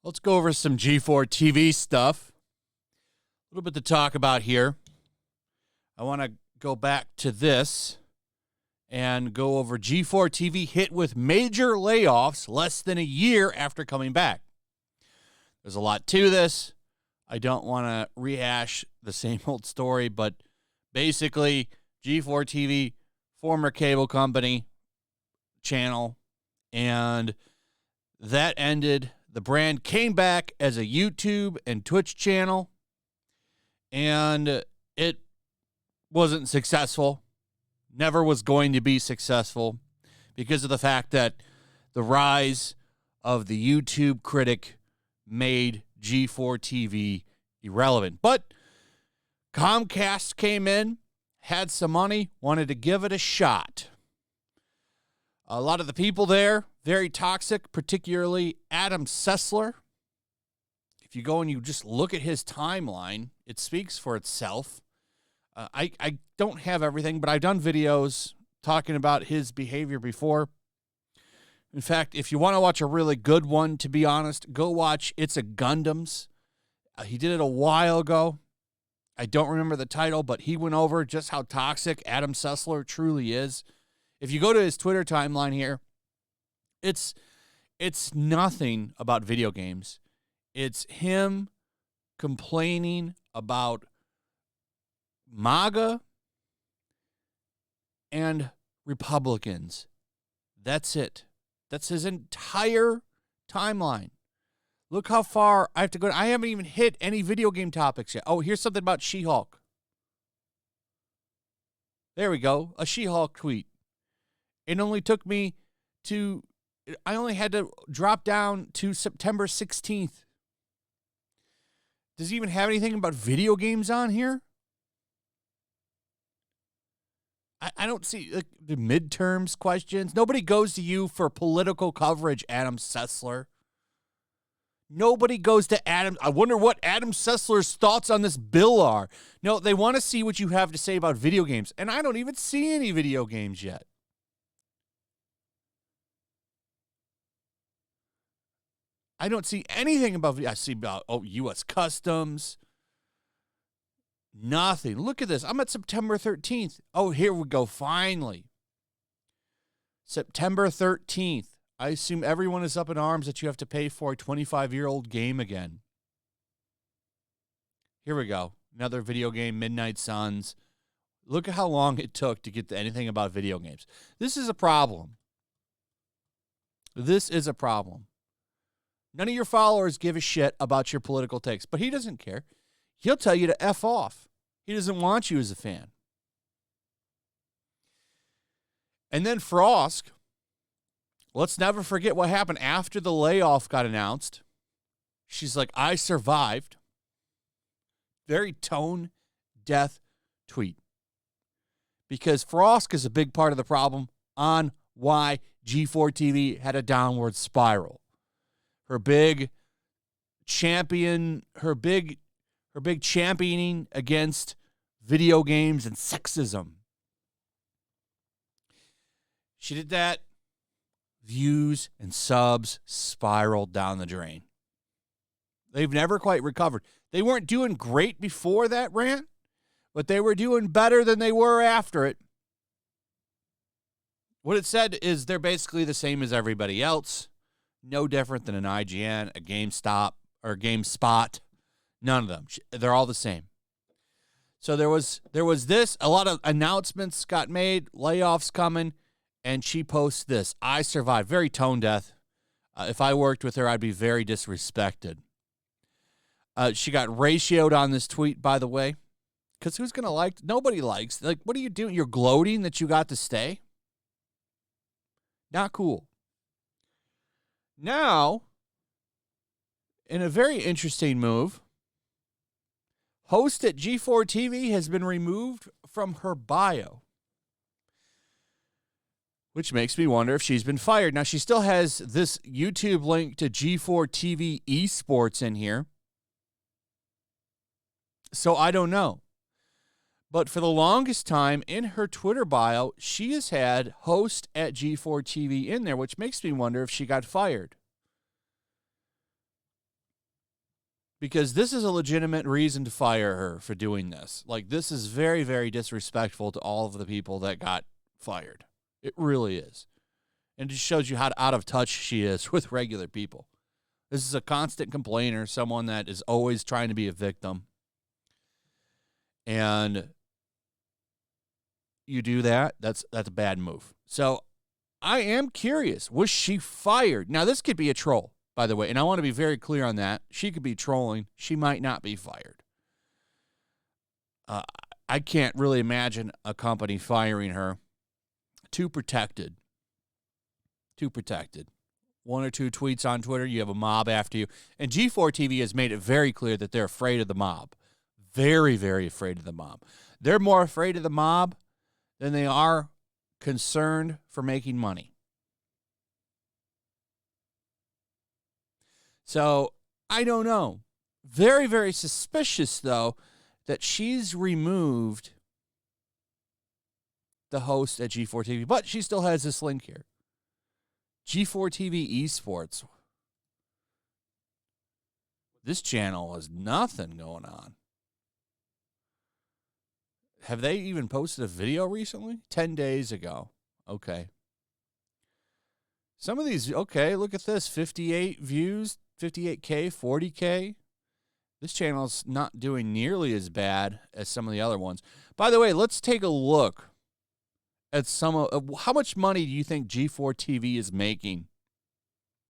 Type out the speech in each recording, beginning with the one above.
Let's go over some G4TV stuff. A little bit to talk about here. I want to go back to this and go over G4TV hit with major layoffs less than a year after coming back. There's a lot to this. I don't want to rehash the same old story, but basically G4TV, former cable company channel, and that ended. The brand came back as a YouTube and Twitch channel, and it wasn't successful. Never was going to be successful because of the fact that the rise of the YouTube critic made G4TV irrelevant. But Comcast came in, had some money, wanted to give it a shot. A lot of the people there, very toxic, particularly Adam Sessler. If you go and you just look at his timeline, it speaks for itself. I don't have everything, but I've done videos talking about his behavior before. In fact, if you want to watch a really good one, to be honest, go watch It's a Gundams. He did it a while ago. I don't remember the title, but he went over just how toxic Adam Sessler truly is. If you go to his Twitter timeline here, it's nothing about video games. It's him complaining about MAGA and Republicans. That's it. That's his entire timeline. Look how far I have to go. I haven't even hit any video game topics yet. Oh, here's something about She-Hulk. There we go. A She-Hulk tweet. It only took me to, I only had to drop down to September 16th. Does he even have anything about video games on here? I don't see the midterms questions. Nobody goes to you for political coverage, Adam Sessler. Nobody goes to Adam. I wonder what Adam Sessler's thoughts on this bill are. No, they want to see what you have to say about video games. And I don't even see any video games yet. I don't see anything about, I see about, U.S. Customs. Nothing. Look at this. I'm at September 13th. Oh, here we go. Finally. September 13th. I assume everyone is up in arms that you have to pay for a 25-year-old game again. Here we go. Another video game, Midnight Suns. Look at how long it took to get to anything about video games. This is a problem. This is a problem. None of your followers give a shit about your political takes, but he doesn't care. He'll tell you to F off. He doesn't want you as a fan. And then Frosk, let's never forget what happened after the layoff got announced. She's like, I survived. Very tone-deaf tweet. Because Frosk is a big part of the problem on why G4TV had a downward spiral. Her big championing against video games and sexism. She did that. Views and subs spiraled down the drain. They've never quite recovered. They weren't doing great before that rant, but they were doing better than they were after it. What it said is they're basically the same as everybody else. No different than an IGN, a GameStop, or a GameSpot. None of them. They're all the same. So there was this. A lot of announcements got made, layoffs coming, and she posts this. I survived. Very tone deaf. If I worked with her, I'd be very disrespected. She got ratioed on this tweet, by the way, because who's going to like? Nobody likes. Like, what are you doing? You're gloating that you got to stay? Not cool. Now, in a very interesting move, host at G4TV has been removed from her bio, which makes me wonder if she's been fired. Now, she still has this YouTube link to G4TV esports in here, so I don't know. But for the longest time in her Twitter bio, she has had host at G4TV in there, which makes me wonder if she got fired. Because this is a legitimate reason to fire her for doing this. Like, this is very, very disrespectful to all of the people that got fired. It really is. And it just shows you how out of touch she is with regular people. This is a constant complainer, someone that is always trying to be a victim. And you do that, that's a bad move. So I am curious, was she fired? Now, this could be a troll, by the way, and I want to be very clear on that. She could be trolling. She might not be fired. I can't really imagine a company firing her. Too protected. One or two tweets on Twitter, you have a mob after you. And G4TV has made it very clear that they're afraid of the mob. Very, very afraid of the mob. They're more afraid of the mob than they are concerned for making money. So, I don't know. Very, very suspicious, though, that she's removed the host at G4TV. But she still has this link here. G4TV Esports. This channel has nothing going on. Have they even posted a video recently? 10 days ago. Okay. Some of these, okay, look at this. 58 views, 58K, 40K. This channel's not doing nearly as bad as some of the other ones. By the way, let's take a look at some of how much money do you think G4TV is making?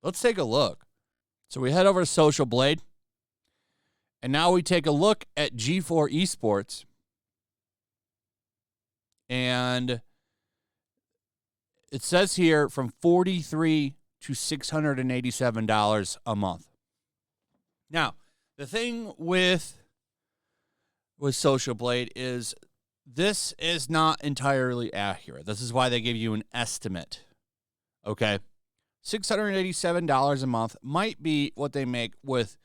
Let's take a look. So we head over to Social Blade, and now we take a look at G4 Esports, and it says here from $43 to $687 a month. Now, the thing with Social Blade is this is not entirely accurate. This is why they give you an estimate. Okay? $687 a month might be what they make with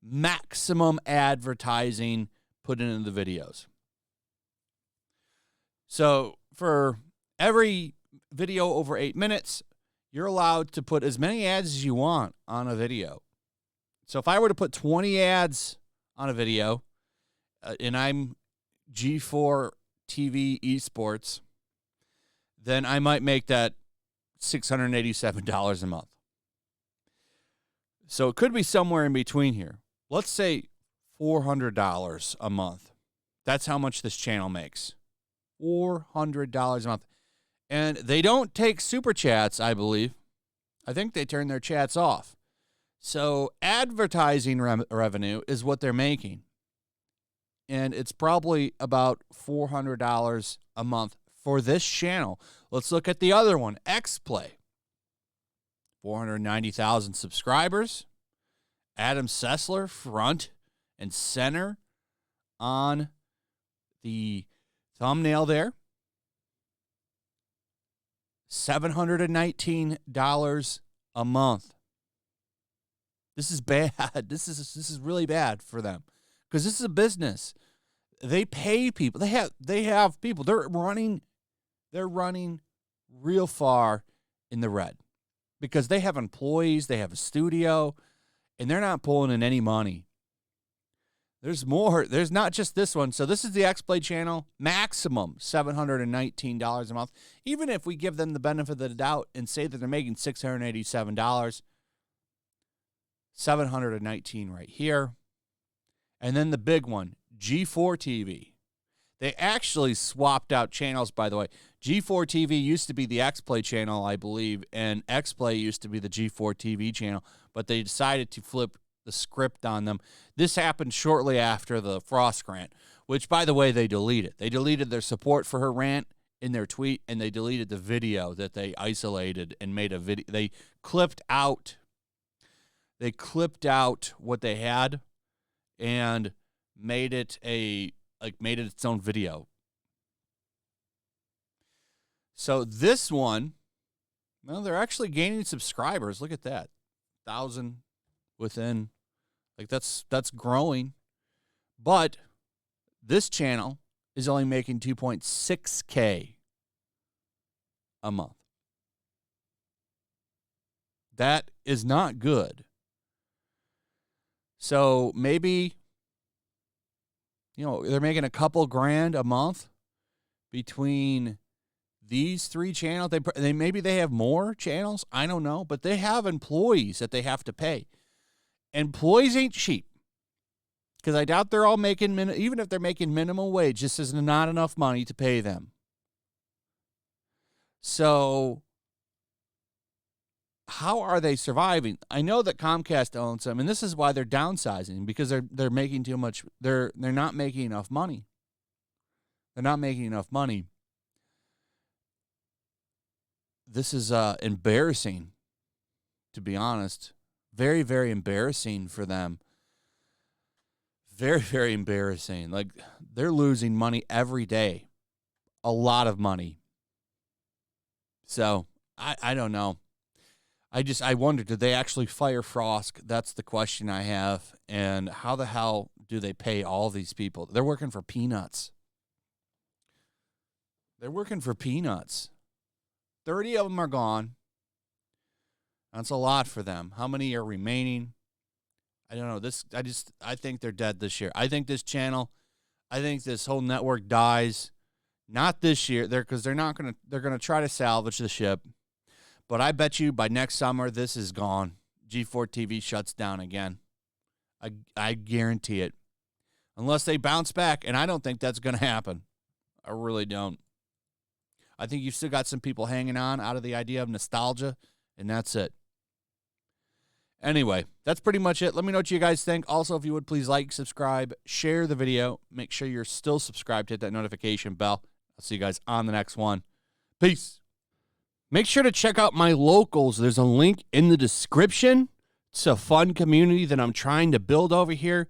maximum advertising put into the videos. So for every video over 8 minutes, you're allowed to put as many ads as you want on a video. So if I were to put 20 ads on a video, and I'm G4 TV Esports, then I might make that $687 a month. So it could be somewhere in between here. Let's say $400 a month. That's how much this channel makes. $400 a month. And they don't take super chats, I believe. I think they turn their chats off. So advertising revenue is what they're making. And it's probably about $400 a month for this channel. Let's look at the other one, XPlay. 490,000 subscribers. Adam Sessler, front and center on the thumbnail there. $719 a month. This is bad. This is really bad for them because this is a business. They pay people. They have people. They're running real far in the red because they have employees. They have a studio, and they're not pulling in any money. There's more. There's not just this one. So this is the XPlay channel. Maximum $719 a month. Even if we give them the benefit of the doubt and say that they're making $687, $719 right here. And then the big one, G4TV. They actually swapped out channels, by the way. G4TV used to be the XPlay channel, I believe, and XPlay used to be the G4TV channel, but they decided to flip the script on them. This happened shortly after the Frosk rant, which, by the way, they deleted. They deleted their support for her rant in their tweet, and they deleted the video that they isolated and made a video. They clipped out what they had and made it its own video. So this one, well, they're actually gaining subscribers. Look at that. 1,000 within, like that's growing. But this channel is only making $2.6K a month. That is not good. So maybe, they're making a couple grand a month between these 3 channels. Maybe they have more channels. I don't know. But they have employees that they have to pay. Employees ain't cheap. Because I doubt they're all making, even if they're making minimum wage, this is not enough money to pay them. So how are they surviving? I know that Comcast owns them, and this is why they're downsizing, because they're making too much. They're not making enough money. They're not making enough money. This is embarrassing, to be honest. Very, very embarrassing for them. Very, very embarrassing. Like, they're losing money every day. A lot of money. So, I don't know. I wonder, did they actually fire Frosk? That's the question I have. And how the hell do they pay all these people? They're working for peanuts. They're working for peanuts. 30 of them are gone. That's a lot for them. How many are remaining? I don't know. I think they're dead this year. I think this whole network dies. Not this year. They're gonna try to salvage the ship. But I bet you by next summer, this is gone. G4TV shuts down again. I guarantee it. Unless they bounce back, and I don't think that's going to happen. I really don't. I think you've still got some people hanging on out of the idea of nostalgia, and that's it. Anyway, that's pretty much it. Let me know what you guys think. Also, if you would, please like, subscribe, share the video. Make sure you're still subscribed. Hit that notification bell. I'll see you guys on the next one. Peace. Make sure to check out my locals. There's a link in the description. It's a fun community that I'm trying to build over here.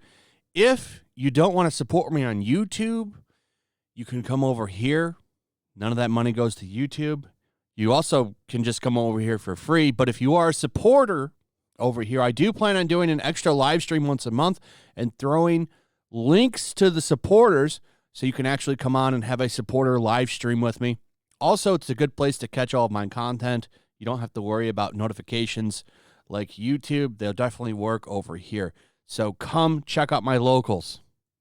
If you don't want to support me on YouTube, you can come over here. None of that money goes to YouTube. You also can just come over here for free. But if you are a supporter over here, I do plan on doing an extra live stream once a month and throwing links to the supporters so you can actually come on and have a supporter live stream with me. Also, it's a good place to catch all of my content. You don't have to worry about notifications like YouTube. They'll definitely work over here. So come check out my locals.